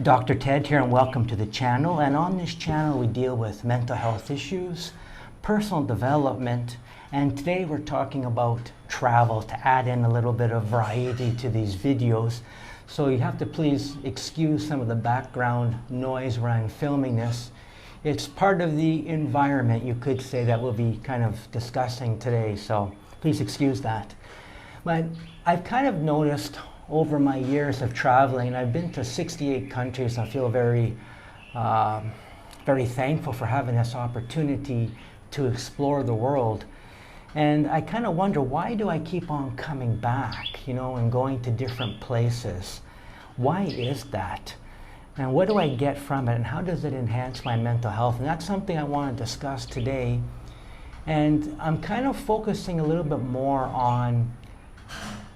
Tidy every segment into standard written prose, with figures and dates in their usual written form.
Dr. Ted here, and welcome to the channel. And on this channel we deal with mental health issues, personal development, and today we're talking about travel to add in a little bit of variety to these videos. So you have to please excuse some of the background noise where I'm filming this. It's part of the environment, you could say, that we'll be kind of discussing today, so please excuse that. But I've kind of noticed over my years of traveling, I've been to 68 countries. I feel very thankful for having this opportunity to explore the world. And I kind of wonder, why do I keep on coming back, and going to different places? Why is that? And what do I get from it, and how does it enhance my mental health? And that's something I want to discuss today. And I'm kind of focusing a little bit more on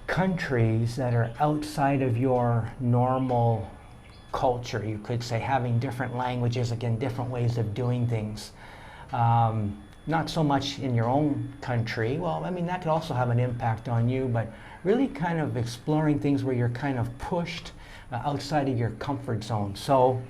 countries that are outside of your normal culture, you could say, having different languages, again, different ways of doing things. Not so much in your own country. Well, I mean, that could also have an impact on you, but really kind of exploring things where you're kind of pushed outside of your comfort zone. So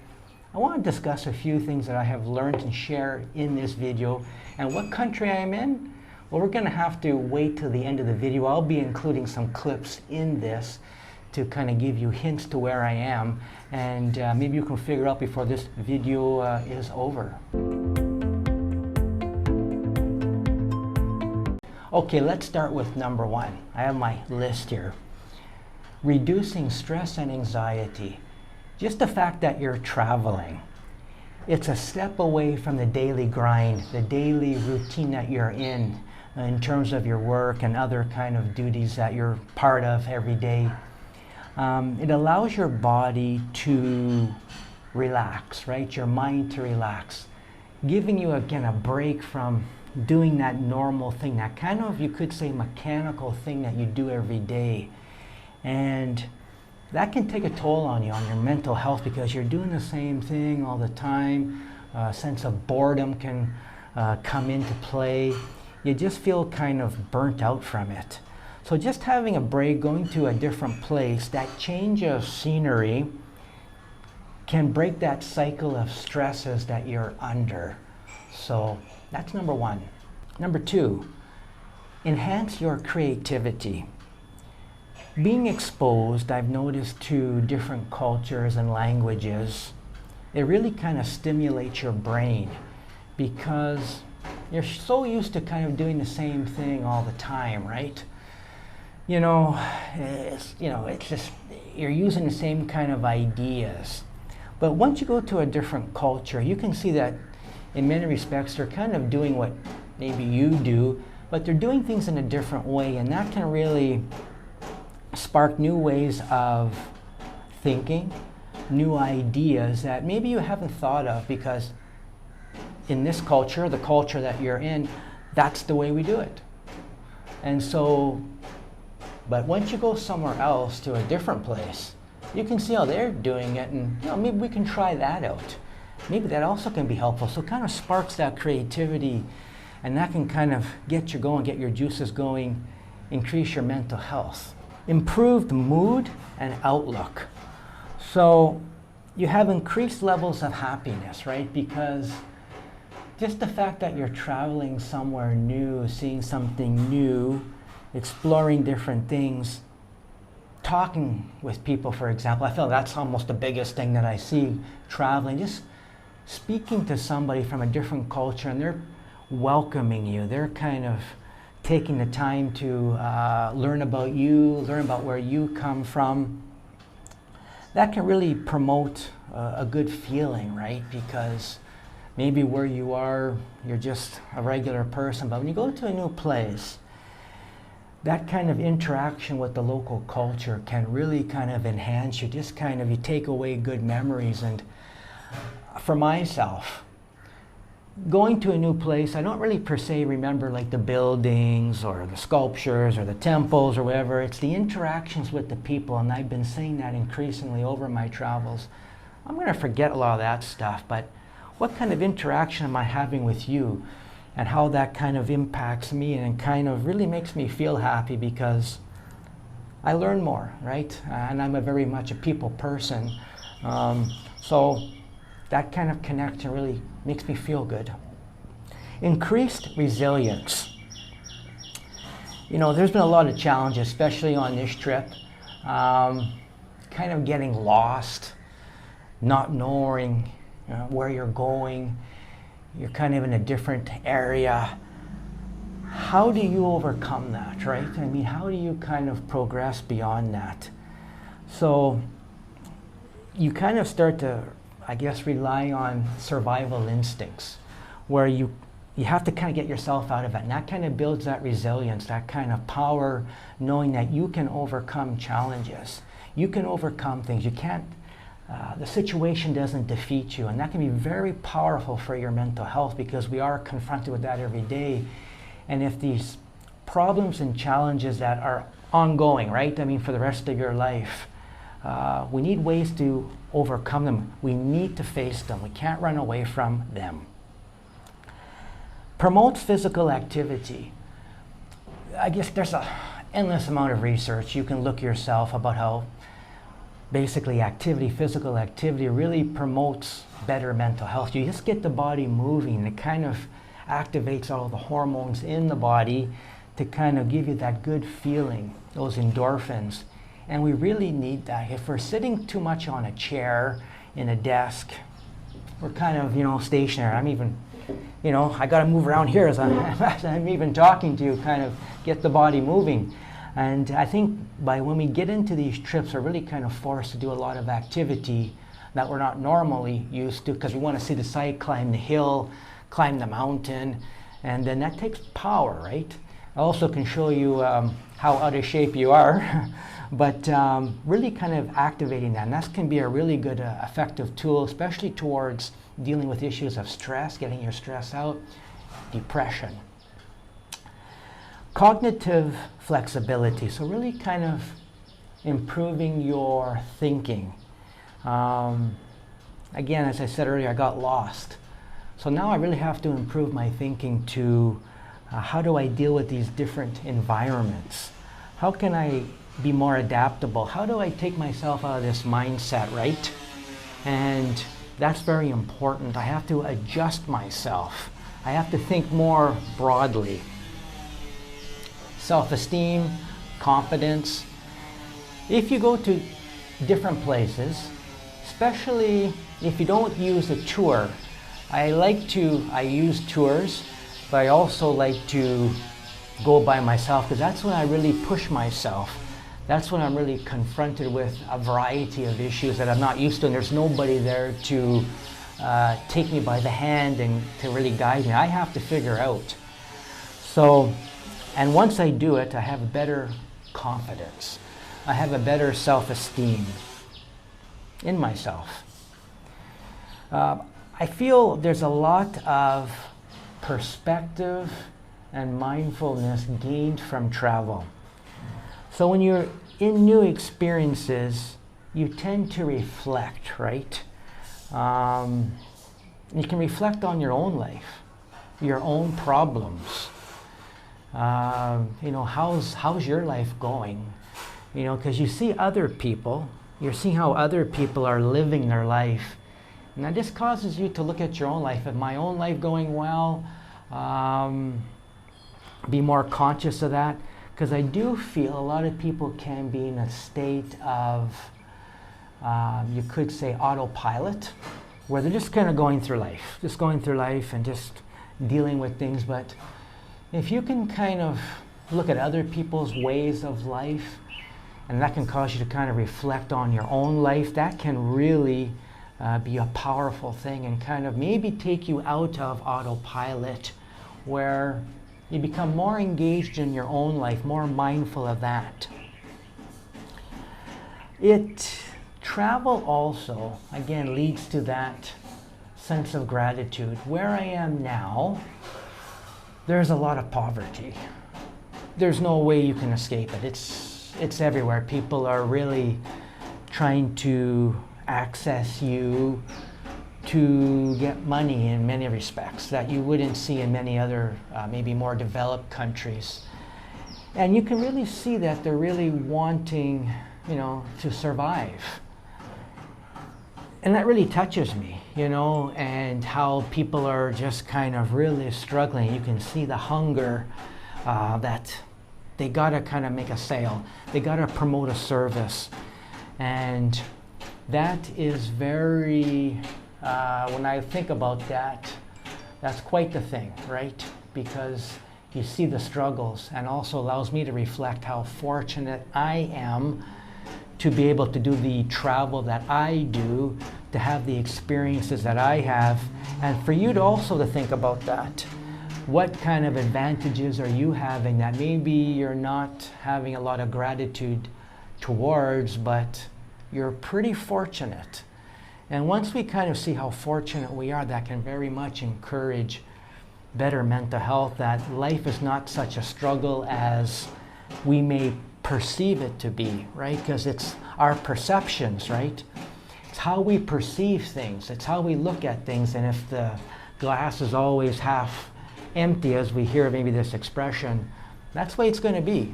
I want to discuss a few things that I have learned and share in this video. And what country I am in? Well, we're going to have to wait till the end of the video. I'll be including some clips in this to kind of give you hints to where I am, and maybe you can figure out before this video is over. Okay, let's start with number one. I have my list here. Reducing stress and anxiety. Just the fact that you're traveling. It's a step away from the daily grind, the daily routine that you're in terms of your work and other kind of duties that you're part of every day. It allows your body to relax, right? Your mind to relax, giving you, again, a break from doing that normal thing, that kind of, you could say, mechanical thing that you do every day. And that can take a toll on you, on your mental health, because you're doing the same thing all the time. A sense of boredom can come into play. You just feel kind of burnt out from it. So just having a break, going to a different place, that change of scenery can break that cycle of stresses that you're under. So that's number one. Number two, enhance your creativity. Being exposed, I've noticed, to different cultures and languages, it really kind of stimulates your brain, because you're so used to kind of doing the same thing all the time, right? It's just, you're using the same kind of ideas. But once you go to a different culture, you can see that in many respects they're kind of doing what maybe you do, but they're doing things in a different way, and that can really spark new ways of thinking, new ideas that maybe you haven't thought of, because in this culture, the culture that you're in, that's the way we do it. And so, but once you go somewhere else, to a different place, you can see how they're doing it, and maybe we can try that out. Maybe that also can be helpful. So it kind of sparks that creativity, and that can kind of get you going, get your juices going, increase your mental health. Improved mood and outlook. So you have increased levels of happiness, right? Because just the fact that you're traveling somewhere new, seeing something new, exploring different things, talking with people, for example. I feel that's almost the biggest thing that I see traveling, just speaking to somebody from a different culture, and they're welcoming you. They're kind of taking the time to learn about you, learn about where you come from. That can really promote a good feeling, right? Because maybe where you are, you're just a regular person, but when you go to a new place, that kind of interaction with the local culture can really kind of enhance you, just kind of, you take away good memories. And for myself, going to a new place, I don't really per se remember like the buildings or the sculptures or the temples or whatever. It's the interactions with the people, and I've been seeing that increasingly over my travels. I'm going to forget a lot of that stuff, but what kind of interaction am I having with you, and how that kind of impacts me and kind of really makes me feel happy, because I learn more, right? And I'm very much a people person. So that kind of connection really makes me feel good. Increased resilience. You know, there's been a lot of challenges, especially on this trip. Kind of getting lost, not knowing where you're going. You're kind of in a different area. How do you overcome that, right? I mean, how do you kind of progress beyond that? So you kind of start to, I guess, rely on survival instincts, where you have to kind of get yourself out of it. And that kind of builds that resilience, that kind of power, knowing that you can overcome challenges. You can overcome things. You can't, the situation doesn't defeat you. And that can be very powerful for your mental health, because we are confronted with that every day. And if these problems and challenges that are ongoing, right? I mean, for the rest of your life, we need ways to overcome them. We need to face them. We can't run away from them. Promotes physical activity. I guess there's an endless amount of research. You can look yourself about how basically physical activity really promotes better mental health. You just get the body moving. It kind of activates all the hormones in the body to kind of give you that good feeling, those endorphins. And we really need that. If we're sitting too much on a chair, in a desk, we're kind of, stationary. I'm even, I got to move around here as I'm even talking to you, kind of get the body moving. And I think when we get into these trips, we're really kind of forced to do a lot of activity that we're not normally used to, because we want to see the sight, climb the hill, climb the mountain, and then that takes power, right? I also can show you how out of shape you are, but really kind of activating that. And that can be a really good, effective tool, especially towards dealing with issues of stress, getting your stress out, depression. Cognitive flexibility, so really kind of improving your thinking. Again, as I said earlier, I got lost. So now I really have to improve my thinking to how do I deal with these different environments? How can I be more adaptable? How do I take myself out of this mindset, right? And that's very important. I have to adjust myself. I have to think more broadly. Self-esteem, confidence. If you go to different places, especially if you don't use a tour, I use tours, but I also like to go by myself, because that's when I really push myself. That's when I'm really confronted with a variety of issues that I'm not used to, and there's nobody there to take me by the hand and to really guide me. I have to figure out. So, and once I do it, I have a better confidence. I have a better self-esteem in myself. I feel there's a lot of perspective and mindfulness gained from travel. So when you're in new experiences, you tend to reflect, right? You can reflect on your own life, your own problems. How's your life going? Because you see other people, you're seeing how other people are living their life. And that just causes you to look at your own life. Is my own life going well? Be more conscious of that. Because I do feel a lot of people can be in a state of, you could say, autopilot, where they're just kind of going through life and just dealing with things. But if you can kind of look at other people's ways of life, and that can cause you to kind of reflect on your own life, that can really be a powerful thing, and kind of maybe take you out of autopilot, where you become more engaged in your own life, more mindful of that. Travel also, again, leads to that sense of gratitude. Where I am now, there's a lot of poverty. There's no way you can escape it. It's everywhere. People are really trying to access you to get money in many respects that you wouldn't see in many other, maybe more developed countries. And you can really see that they're really wanting, to survive. And that really touches me, you know, and how people are just kind of really struggling. You can see the hunger that they gotta kind of make a sale. They gotta promote a service. And that is very, when I think about that, that's quite the thing, right? Because you see the struggles, and also allows me to reflect how fortunate I am to be able to do the travel that I do, to have the experiences that I have, and for you to also to think about that. What kind of advantages are you having that maybe you're not having a lot of gratitude towards, but you're pretty fortunate. And once we kind of see how fortunate we are, that can very much encourage better mental health, that life is not such a struggle as we may perceive it to be, right? Because it's our perceptions, right? It's how we perceive things. It's how we look at things. And if the glass is always half empty, as we hear maybe this expression, that's the way it's going to be.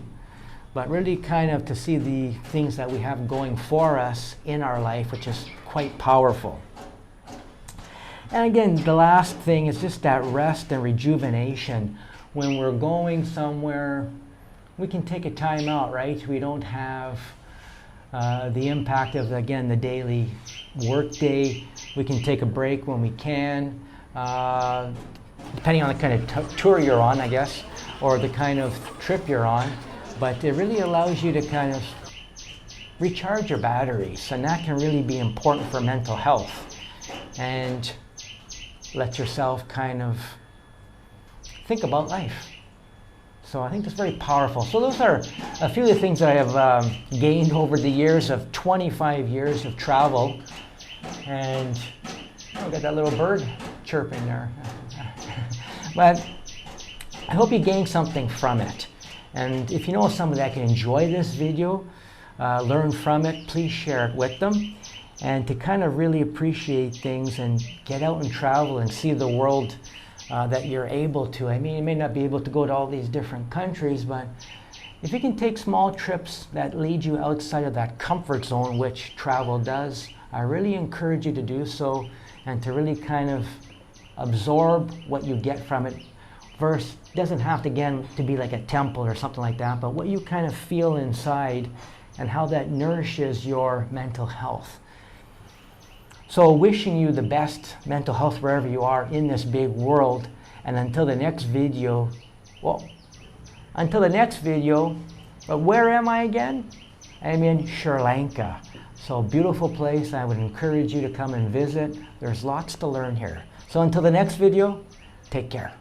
But really kind of to see the things that we have going for us in our life, which is quite powerful. And again, the last thing is just that rest and rejuvenation. When we're going somewhere, we can take a time out, right? We don't have the impact of, again, the daily work day. We can take a break when we can, depending on the kind of tour you're on, I guess, or the kind of trip you're on. But it really allows you to kind of recharge your batteries, and that can really be important for mental health. And let yourself kind of think about life. So I think that's very powerful. So those are a few of the things that I have gained over the years of 25 years of travel. And I got that little bird chirping there. But I hope you gained something from it. And if you know somebody that can enjoy this video, learn from it, please share it with them. And to kind of really appreciate things and get out and travel and see the world that you're able to. I mean, you may not be able to go to all these different countries, but if you can take small trips that lead you outside of that comfort zone, which travel does, I really encourage you to do so, and to really kind of absorb what you get from it. Verse doesn't have to, again, to be like a temple or something like that, but what you kind of feel inside and how that nourishes your mental health. So wishing you the best mental health wherever you are in this big world. And until the next video, but where am I again? I'm in Sri Lanka. So beautiful place. I would encourage you to come and visit. There's lots to learn here. So until the next video, take care.